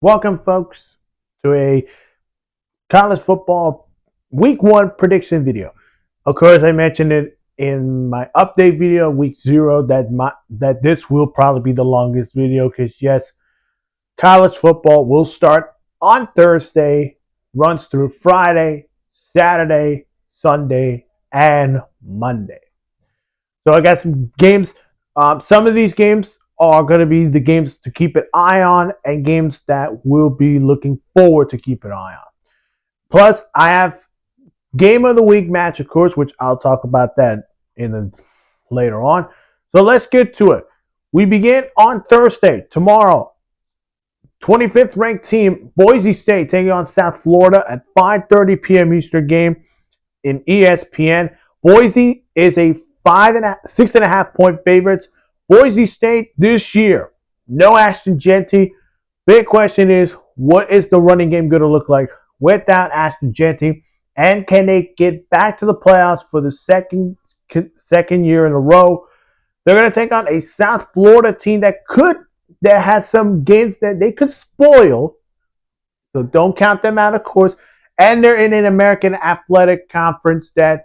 Welcome, folks, to a college football week one prediction video. Of course, I mentioned it in my update video, week zero, that this will probably be the longest video because, yes, college football will start on Thursday, runs through Friday, Saturday, Sunday, and Monday. So I got some games. Some of these games are going to be the games to keep an eye on and games that we'll be looking forward to keep an eye on. Plus, I have game of the week match, of course, which I'll talk about that later on. So let's get to it. We begin on Thursday, tomorrow. 25th ranked team, Boise State, taking on South Florida at 5:30 p.m. Eastern game in ESPN. Boise is a 6.5 point favorites. Boise State this year, no Ashton Jeanty. Big question is, what is the running game going to look like without Ashton Jeanty? And can they get back to the playoffs for the second year in a row? They're going to take on a South Florida team that has some games that they could spoil. So don't count them out, of course. And they're in an American Athletic Conference that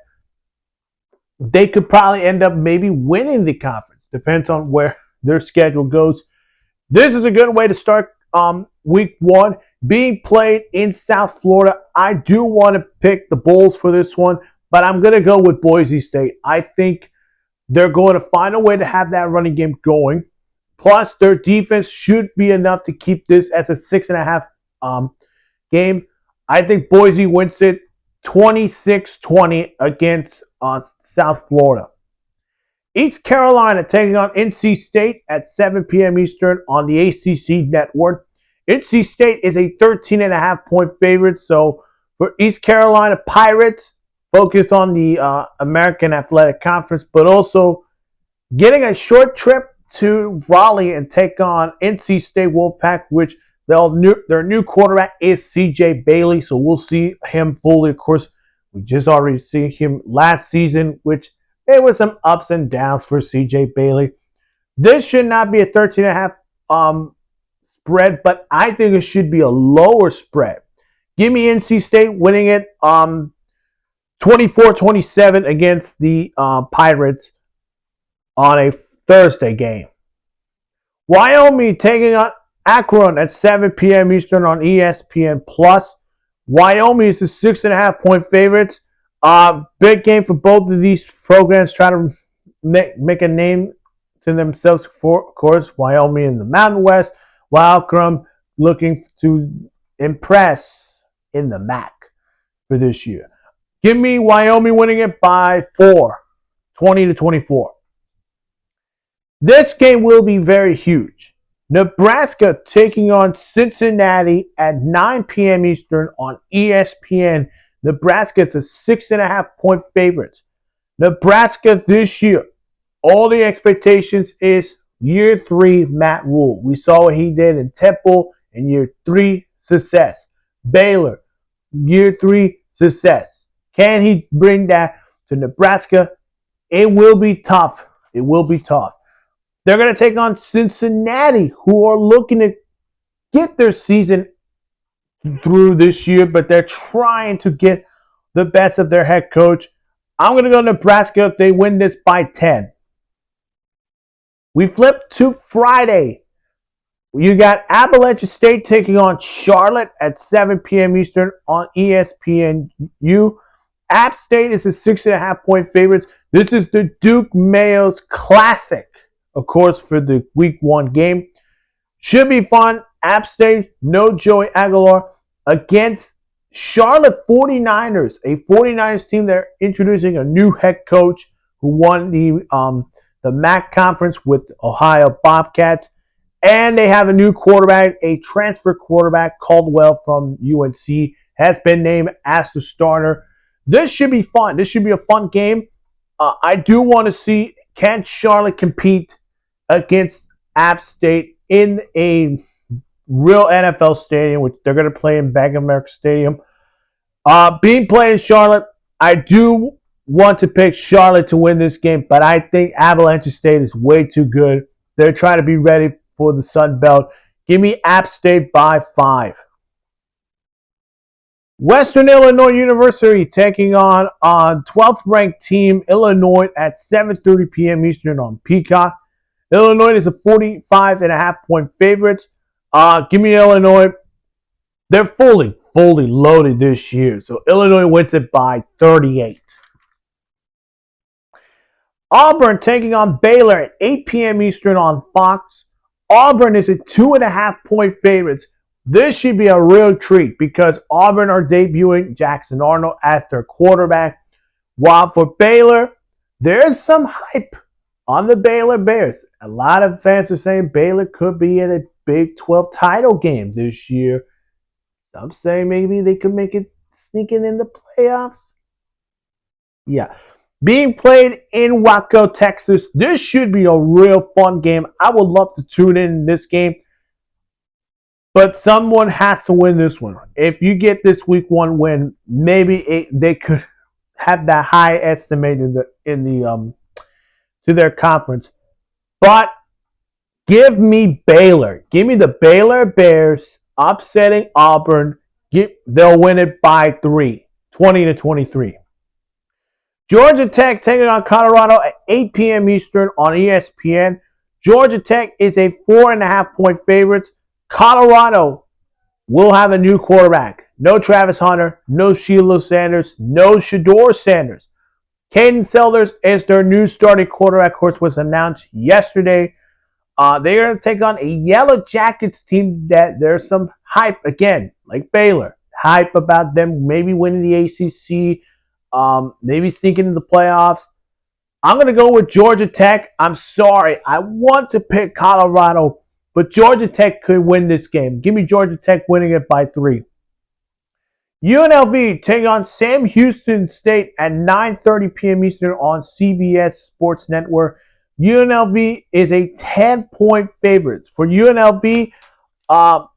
they could probably end up maybe winning the conference. Depends on where their schedule goes. This is a good way to start week one. Being played in South Florida, I do want to pick the Bulls for this one, but I'm going to go with Boise State. I think they're going to find a way to have that running game going. Plus, their defense should be enough to keep this as a 6.5 game. I think Boise wins it 26-20 against South Florida. East Carolina taking on NC State at 7 p.m. Eastern on the ACC network. NC State is a 13.5 point favorite. So for East Carolina Pirates, focus on the American Athletic Conference, but also getting a short trip to Raleigh and take on NC State Wolfpack, which their new quarterback is CJ Bailey. So we'll see him fully. Of course, we just already see him last season, which there was some ups and downs for CJ Bailey. This should not be a 13.5 spread, but I think it should be a lower spread. Give me NC State winning it 24-27 against the Pirates on a Thursday game. Wyoming taking on Akron at 7 p.m. Eastern on ESPN+. Wyoming is a 6.5 point favorites. Big game for both of these programs, trying to make a name to themselves, of course. Wyoming in the Mountain West, while Akron looking to impress in the MAC for this year. Give me Wyoming winning it by 4, 20-24. This game will be very huge. Nebraska taking on Cincinnati at 9 p.m. Eastern on ESPN. Nebraska is a 6.5 point favorites. Nebraska this year, all the expectations is year 3 Matt Rule. We saw what he did in Temple in year 3 success. Baylor, year 3 success. Can he bring that to Nebraska? It will be tough. It will be tough. They're going to take on Cincinnati, who are looking to get their season through this year, but they're trying to get the best of their head coach. I'm going to go Nebraska if they win this by 10. We flip to Friday. You got Appalachian State taking on Charlotte at 7 p.m. Eastern on ESPNU. App State is a 6.5 point favorites. This is the Duke Mayo's Classic, of course, for the week 1 game. Should be fun. App State, no Joey Aguilar, against Charlotte 49ers, a 49ers team. They're introducing a new head coach who won the MAC conference with Ohio Bobcats. And they have a new quarterback, a transfer quarterback, Caldwell from UNC, has been named as the starter. This should be fun. This should be a fun game. I do want to see, can Charlotte compete against App State in a real NFL stadium, which they're going to play in Bank of America Stadium. Being played in Charlotte, I do want to pick Charlotte to win this game, but I think Appalachian State is way too good. They're trying to be ready for the Sun Belt. Give me App State by 5. Western Illinois University taking on 12th ranked team Illinois at 7:30 p.m. Eastern on Peacock. Illinois is a 45.5-point favorites. Give me Illinois. They're fully loaded this year. So Illinois wins it by 38. Auburn taking on Baylor at 8 p.m. Eastern on Fox. Auburn is a 2.5-point favorites. This should be a real treat because Auburn are debuting Jackson Arnold as their quarterback. While for Baylor, there's some hype on the Baylor Bears. A lot of fans are saying Baylor could be in a Big 12 title game this year. Some say maybe they could make it sneaking in the playoffs. Yeah. Being played in Waco, Texas. This should be a real fun game. I would love to tune in this game. But someone has to win this one. If you get this week 1 win, maybe they could have that high estimate in the to their conference. But give me Baylor. Give me the Baylor Bears upsetting Auburn. They'll win it by 3, 20-23. Georgia Tech taking on Colorado at 8 p.m. Eastern on ESPN. Georgia Tech is a 4.5-point favorite. Colorado will have a new quarterback. No Travis Hunter, no Sheila Sanders, no Shedeur Sanders. Caden Sellers is their new starting quarterback. Of course, was announced yesterday. They're going to take on a Yellow Jackets team that there's some hype, again, like Baylor. Hype about them maybe winning the ACC, maybe sneaking into the playoffs. I'm going to go with Georgia Tech. I'm sorry. I want to pick Colorado, but Georgia Tech could win this game. Give me Georgia Tech winning it by 3. UNLV taking on Sam Houston State at 9:30 p.m. Eastern on CBS Sports Network. UNLV is a 10-point favorite. For UNLV, how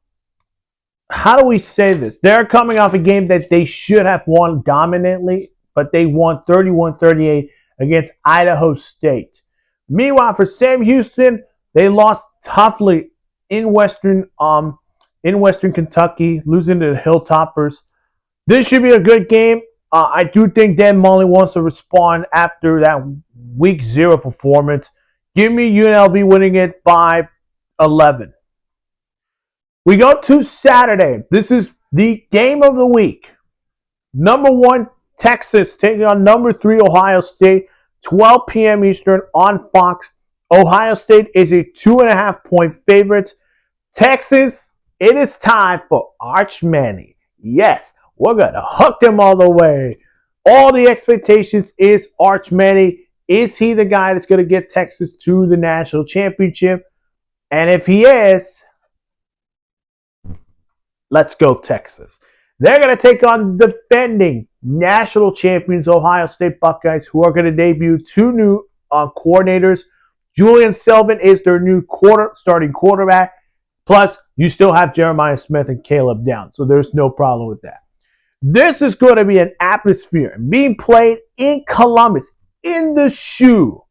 do we say this? They're coming off a game that they should have won dominantly, but they won 31-38 against Idaho State. Meanwhile, for Sam Houston, they lost toughly in Western Kentucky, losing to the Hilltoppers. This should be a good game. I do think Dan Mullen wants to respond after that Week 0 performance. Give me UNLV winning it by 11. We go to Saturday. This is the game of the week. Number 1, Texas taking on number 3, Ohio State, 12 p.m. Eastern on Fox. Ohio State is a 2.5-point favorite. Texas, it is time for Arch Manning. Yes, we're going to hook him all the way. All the expectations is Arch Manning. Is he the guy that's going to get Texas to the national championship? And if he is, let's go Texas. They're going to take on defending national champions Ohio State Buckeyes, who are going to debut 2 new coordinators. Julian Selvin is their new starting quarterback. Plus, you still have Jeremiah Smith and Caleb Downs, so there's no problem with that. This is going to be an atmosphere being played in Columbus, in the shoe.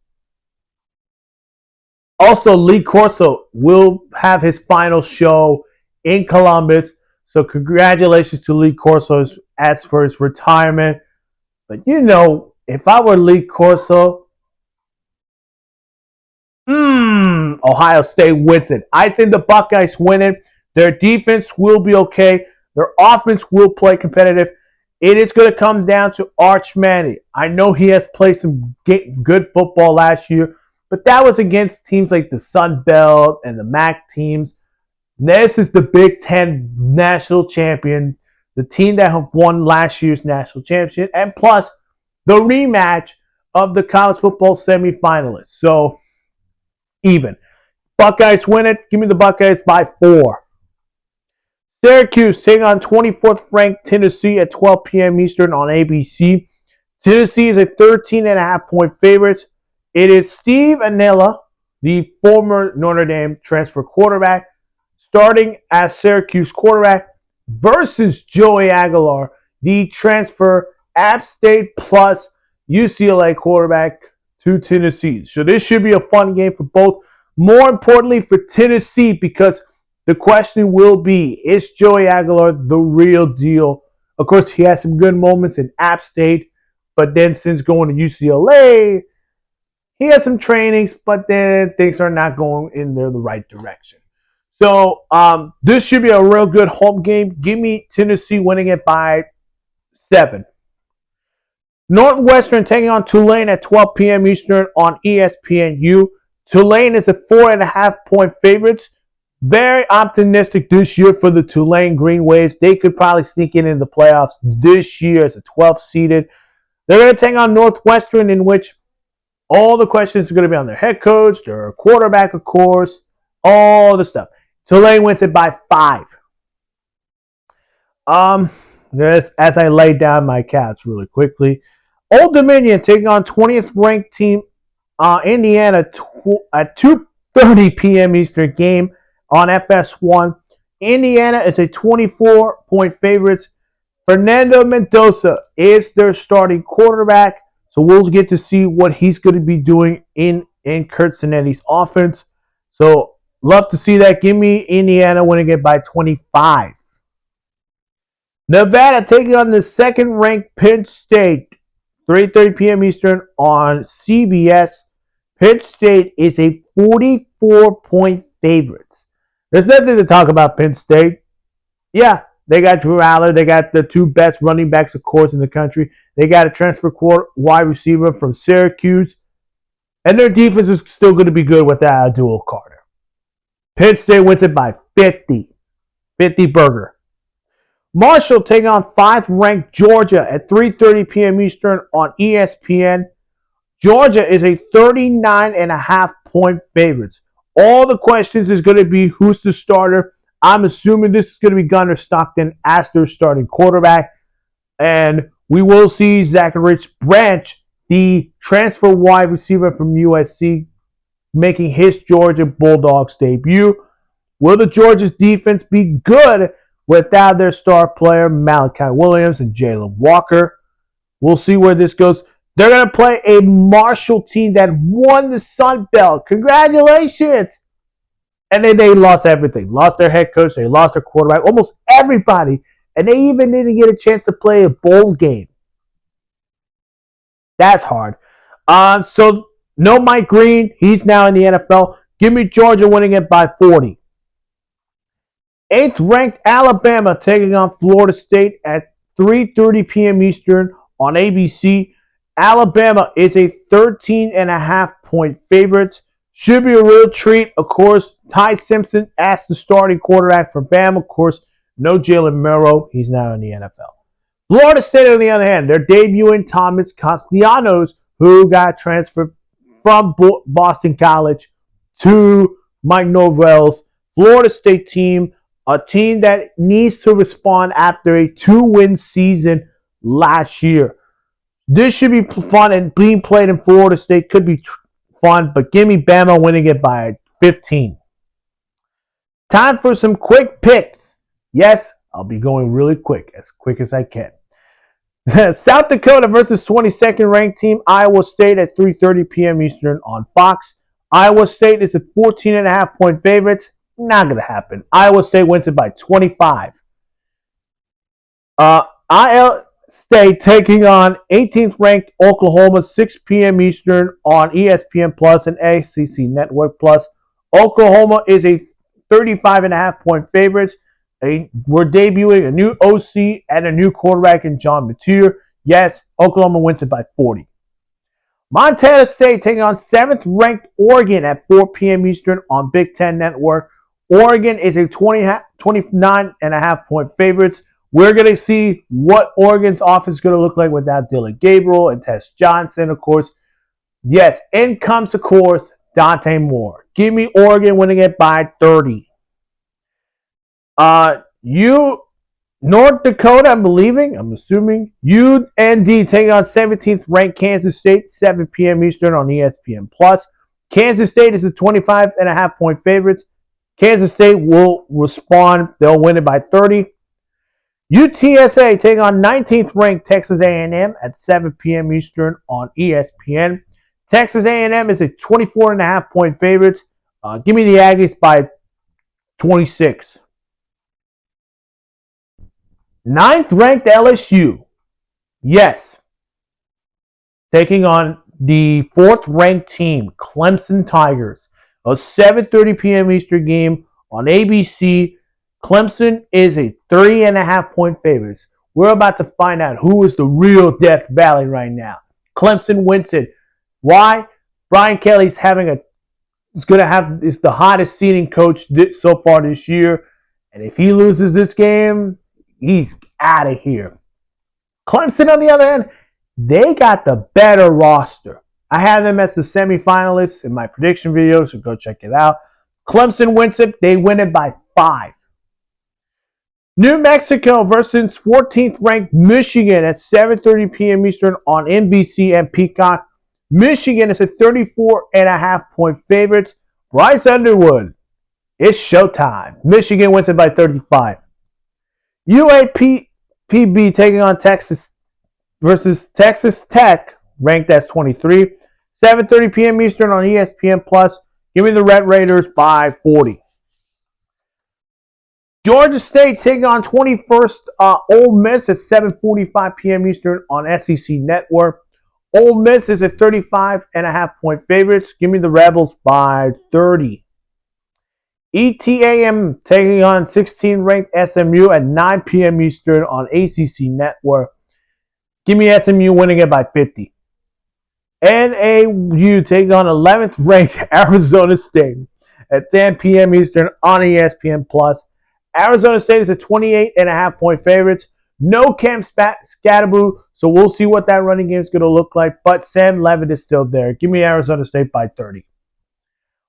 Also, Lee Corso will have his final show in Columbus. So congratulations to Lee Corso as for his retirement. But if I were Lee Corso, Ohio State wins it. I think the Buckeyes win it. Their defense will be okay. Their offense will play competitive. It is going to come down to Arch Manning. I know he has played some good football last year, but that was against teams like the Sun Belt and the MAC teams. This is the Big Ten national champion, the team that have won last year's national championship, and plus the rematch of the college football semifinalists. So, even. Buckeyes win it. Give me the Buckeyes by 4. Syracuse taking on 24th ranked Tennessee at 12 p.m. Eastern on ABC. Tennessee is a 13.5-point favorite. It is Steve Anella, the former Notre Dame transfer quarterback, starting as Syracuse quarterback versus Joey Aguilar, the transfer App State plus UCLA quarterback to Tennessee. So this should be a fun game for both. More importantly for Tennessee, because The question will be, is Joey Aguilar the real deal? Of course, he has some good moments in App State, but then since going to UCLA, he has some trainings, but then things are not going in the right direction. So this should be a real good home game. Give me Tennessee winning it by 7. Northwestern taking on Tulane at 12 p.m. Eastern on ESPNU. Tulane is a 4.5-point favorite. Very optimistic this year for the Tulane Green Waves. They could probably sneak in the playoffs this year as a 12th seeded. They're going to take on Northwestern, in which all the questions are going to be on their head coach, their quarterback, of course, all the stuff. Tulane wins it by 5. As I lay down my cats really quickly, Old Dominion taking on 20th ranked team Indiana at 2:30 p.m. Eastern game on FS1. Indiana is a 24-point favorite. Fernando Mendoza is their starting quarterback, so we'll get to see what he's going to be doing in Kurt Cinetti's offense. So love to see that. Give me Indiana winning it by 25. Nevada taking on the second-ranked Penn State, 3:30 p.m. Eastern on CBS. Penn State is a 44-point favorite. There's nothing to talk about Penn State. Yeah, they got Drew Aller. They got the 2 best running backs, of course, in the country. They got a transfer wide receiver from Syracuse. And their defense is still going to be good without Abdul Carter. Penn State wins it by 50. 50 burger. Marshall taking on 5th-ranked Georgia at 3:30 p.m. Eastern on ESPN. Georgia is a 39.5-point favorite. All the questions is going to be who's the starter. I'm assuming this is going to be Gunnar Stockton as their starting quarterback. And we will see Zachary Branch, the transfer wide receiver from USC, making his Georgia Bulldogs debut. Will the Georgia's defense be good without their star player Malachi Williams and Jalen Walker? We'll see where this goes. They're going to play a Marshall team that won the Sun Belt. Congratulations! And then they lost everything. Lost their head coach. They lost their quarterback. Almost everybody. And they even didn't get a chance to play a bowl game. That's hard. So no Mike Green. He's now in the NFL. Give me Georgia winning it by 40. 8th-ranked Alabama taking on Florida State at 3:30 p.m. Eastern on ABC. Alabama is a 13.5-point favorite. Should be a real treat. Of course, Ty Simpson as the starting quarterback for Bama. Of course, no Jalen Milroe. He's now in the NFL. Florida State, on the other hand, they're debuting Thomas Castellanos, who got transferred from Boston College to Mike Norvell's Florida State team. A team that needs to respond after a 2-win season last year. This should be fun, and being played in Florida State could be fun, but give me Bama winning it by 15. Time for some quick picks. Yes, I'll be going really quick as I can. South Dakota versus 22nd ranked team Iowa State at 3:30 p.m. Eastern on Fox. Iowa State is a 14.5-point favorite. Not going to happen. Iowa State wins it by 25. Iowa State taking on 18th ranked Oklahoma, 6 p.m. Eastern on ESPN Plus and ACC Network Plus. Oklahoma is a 35.5-point favorite. We're debuting a new OC and a new quarterback in John Mateer. Yes, Oklahoma wins it by 40. Montana State taking on 7th-ranked Oregon at 4 p.m. Eastern on Big Ten Network. Oregon is a 29.5-point favorite. We're going to see what Oregon's offense is going to look like without Dylan Gabriel and Tess Johnson, of course. Yes, in comes, of course, Dante Moore. Give me Oregon winning it by 30. North Dakota, I'm assuming. UND taking on 17th ranked Kansas State, 7 p.m. Eastern on ESPN Plus. Kansas State is a 25.5-point favorite. Kansas State will respond. They'll win it by 30. UTSA taking on 19th ranked Texas A&M at 7 p.m. Eastern on ESPN. Texas A&M is a 24.5-point favorite. Give me the Aggies by 26. Ninth ranked LSU. Yes. Taking on the fourth ranked team, Clemson Tigers. A 7:30 p.m. Eastern game on ABC. Clemson is a 3.5 point favorite. We're about to find out who is the real Death Valley right now. Clemson wins it. Why? Brian Kelly's is the hottest seeding coach so far this year. And if he loses this game, he's out of here. Clemson, on the other hand, they got the better roster. I have them as the semifinalists in my prediction video, so go check it out. Clemson wins it. They win it by 5. New Mexico versus 14th ranked Michigan at 7:30 p.m. Eastern on NBC and Peacock. Michigan is a 34.5 point favorite. Bryce Underwood. It's showtime. Michigan wins it by 35. UAPB taking on Texas versus Texas Tech, ranked as 23. 7:30 p.m. Eastern on ESPN Plus. Give me the Red Raiders by 40. Georgia State taking on 21st Ole Miss at 7:45 p.m. Eastern on SEC Network. Ole Miss is a 35.5 point favorites. Give me the Rebels by 30. ETAM taking on 16th ranked SMU at 9 p.m. Eastern on ACC Network. Give me SMU winning it by 50. NAU taking on 11th ranked Arizona State at 10 p.m. Eastern on ESPN Plus. Arizona State is a 28.5 point favorites. No Cam Scatterboo, so we'll see what that running game is going to look like. But Sam Levitt is still there. Give me Arizona State by 30.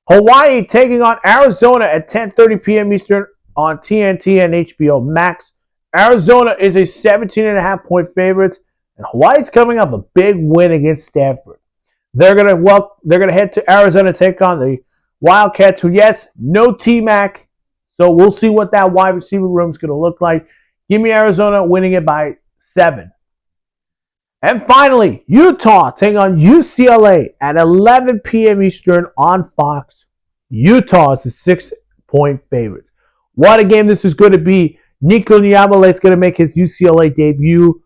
Hawaii taking on Arizona at 10:30 p.m. Eastern on TNT and HBO Max. Arizona is a 17.5 point favorite, and Hawaii's coming off a big win against Stanford. They're gonna head to Arizona to take on the Wildcats, who, yes, no T-Mac. So we'll see what that wide receiver room is going to look like. Give me Arizona winning it by 7. And finally, Utah taking on UCLA at 11 p.m. Eastern on Fox. Utah is a 6-point favorite. What a game this is going to be. Nico Niamale is going to make his UCLA debut.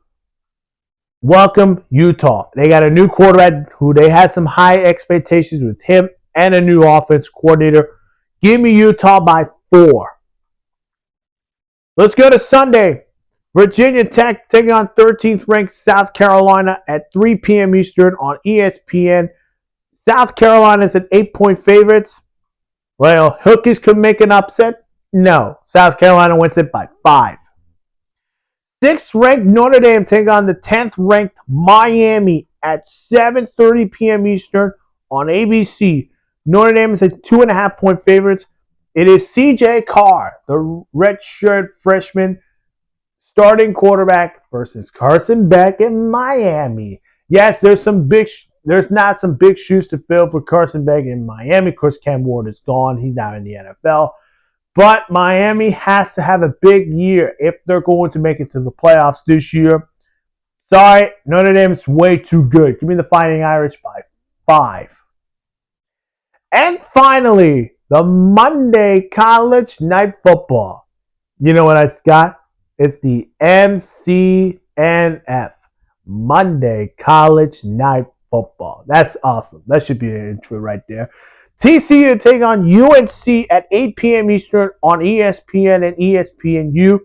Welcome, Utah. They got a new quarterback who they had some high expectations with him and a new offense coordinator. Give me Utah by 4. Let's go to Sunday. Virginia Tech taking on 13th ranked South Carolina at 3 p.m. Eastern on ESPN. South Carolina is an 8-point favorite. Well, Hokies could make an upset. No. South Carolina wins it by 5. 6th ranked Notre Dame taking on the 10th ranked Miami at 7:30 p.m. Eastern on ABC. Notre Dame is a 2.5-point favorite. It is C.J. Carr, the redshirt freshman starting quarterback, versus Carson Beck in Miami. Yes, there's not some big shoes to fill for Carson Beck in Miami. Of course, Cam Ward is gone. He's now in the NFL. But Miami has to have a big year if they're going to make it to the playoffs this year. Sorry, Notre Dame's way too good. Give me the Fighting Irish by 5. And finally, the Monday College Night Football. You know what I got? It's the MCNF, Monday College Night Football. That's awesome. That should be an intro right there. TCU take on UNC at 8 p.m. Eastern on ESPN and ESPNU.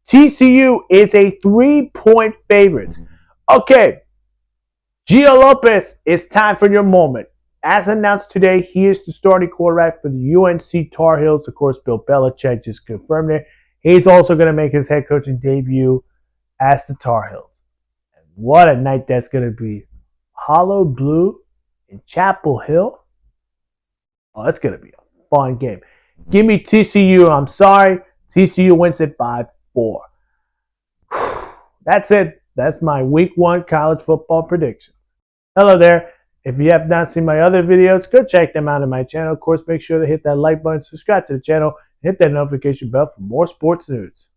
TCU is a 3-point favorite. Okay, Gio Lopez, it's time for your moment. As announced today, he is the starting quarterback for the UNC Tar Heels. Of course, Bill Belichick just confirmed it. He's also going to make his head coaching debut as the Tar Heels. And what a night that's going to be. Hollow Blue in Chapel Hill. Oh, that's going to be a fun game. Give me TCU. I'm sorry. TCU wins it by 4. That's it. That's my week 1 college football predictions. Hello there. If you have not seen my other videos, go check them out on my channel. Of course, make sure to hit that like button, subscribe to the channel, and hit that notification bell for more sports news.